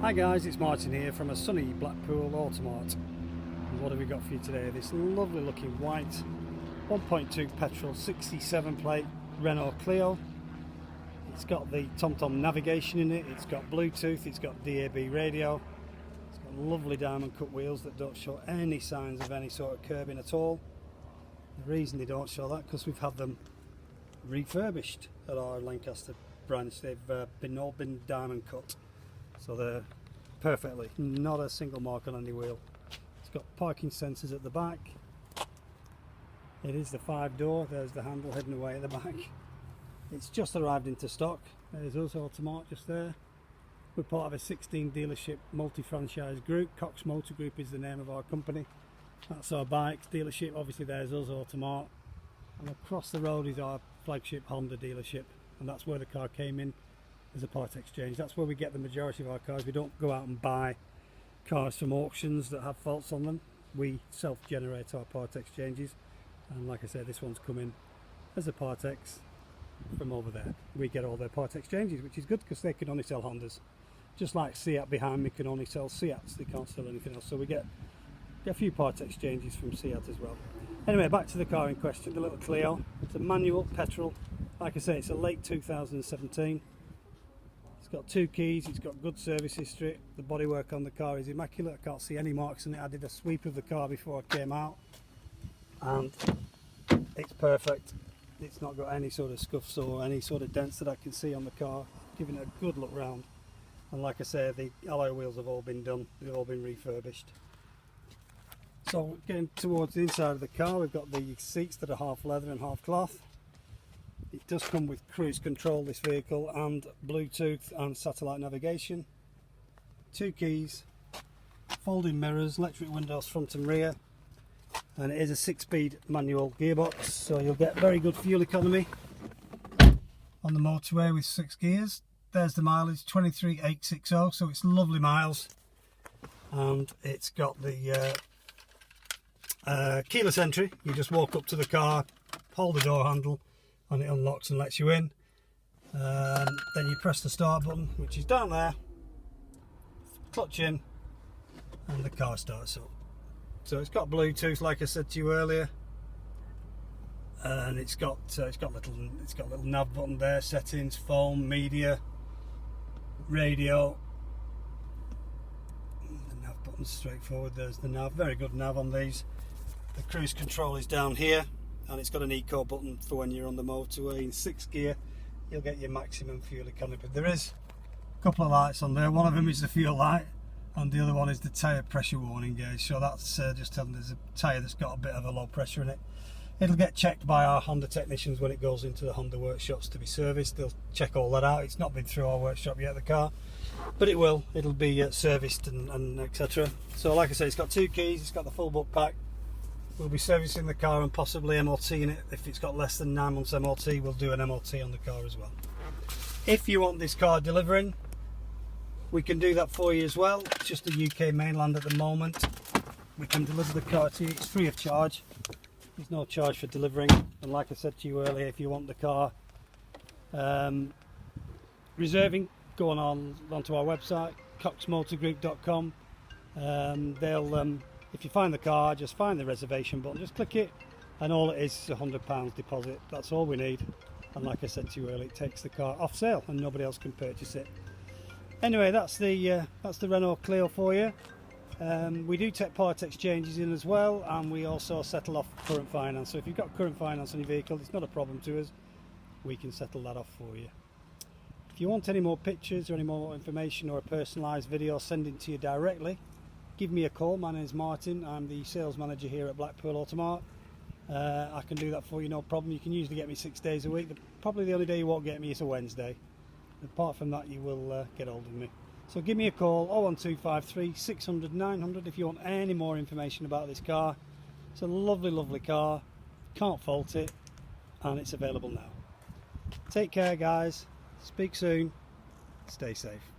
Hi guys, it's Martin here from a sunny Blackpool Automart. And what have we got for you today? This lovely looking white 1.2 petrol 67 plate Renault Clio. It's got the TomTom navigation in it, it's got Bluetooth, it's got DAB radio, it's got lovely diamond cut wheels that don't show any signs of any sort of curbing at all. The reason they don't show that because we've had them refurbished at our Lancashire branch. They've all been diamond cut. So they're perfectly, not a single mark on any wheel. It's got parking sensors at the back. It is the 5-door, there's the handle hidden away at the back. It's just arrived into stock. There's us, Automart, just there. We're part of a 16 dealership multi-franchise group. Cox Motor Group is the name of our company. That's our bikes dealership. Obviously there's us, Automart. And across the road is our flagship Honda dealership. And that's where the car came in as a part exchange. That's where we get the majority of our cars. We don't go out and buy cars from auctions that have faults on them. We self-generate our part exchanges, and like I said, this one's come in as a part ex from over there. We get all their part exchanges, which is good because they can only sell Hondas, just like Seat behind me can only sell Seats. They can't sell anything else, so we get a few part exchanges from Seat as well. Anyway, back to the car in question, the little Clio. It's a manual petrol. Like I say, it's a late 2017. It's got 2 keys, it's got good service history. The bodywork on the car is immaculate. I can't see any marks on it. I did a sweep of the car before I came out and it's perfect. It's not got any sort of scuffs or any sort of dents that I can see on the car. Giving it a good look round. And like I say, the alloy wheels have all been done. They've all been refurbished. So getting towards the inside of the car, we've got the seats that are half leather and half cloth. It does come with cruise control, this vehicle, and Bluetooth and satellite navigation. 2 keys, folding mirrors, electric windows front and rear, and it is a 6-speed manual gearbox, so you'll get very good fuel economy on the motorway with 6 gears. There's the mileage, 23,860, so it's lovely miles, and it's got the keyless entry. You just walk up to the car, hold the door handle, and it unlocks and lets you in. Then you press the start button, which is down there, clutch in, and the car starts up. So it's got Bluetooth, like I said to you earlier, and it's got little nav button there, settings, phone, media, radio. The nav button's straightforward. There's the nav, very good nav on these. The cruise control is down here. And it's got an eco button for when you're on the motorway. In 6th gear you'll get your maximum fuel economy. But there is a couple of lights on there. One of them is the fuel light and the other one is the tyre pressure warning gauge, so that's just telling there's a tyre that's got a bit of a low pressure in it. It'll get checked by our Honda technicians when it goes into the Honda workshops to be serviced. They'll check all that out. It's not been through our workshop yet, the car, but it'll be serviced and etc. So like I say, it's got 2 keys, it's got the full book pack. We'll be servicing the car and possibly MOT-ing it. If it's got less than 9 months MOT, we'll do an MOT on the car as well. If you want this car delivering, we can do that for you as well. It's just the UK mainland at the moment. We can deliver the car to you. It's free of charge. There's no charge for delivering. And like I said to you earlier, if you want the car reserving, go onto our website, coxmotorgroup.com. If you find the car, just find the reservation button, just click it, and all it is £100 deposit. That's all we need. And like I said to you earlier, it takes the car off sale and nobody else can purchase it. Anyway, that's the Renault Clio for you. We do take part exchanges in as well, and we also settle off current finance. So if you've got current finance on your vehicle, it's not a problem to us. We can settle that off for you. If you want any more pictures or any more information or a personalised video, send it to you directly. Give me a call. My name is Martin. I'm the sales manager here at Blackpool Automart. I can do that for you, no problem. You can usually get me 6 days a week. Probably the only day you won't get me is a Wednesday. Apart from that, you will get hold of me. So give me a call, 01253 600 900 if you want any more information about this car. It's a lovely, lovely car. Can't fault it, and it's available now. Take care, guys. Speak soon. Stay safe.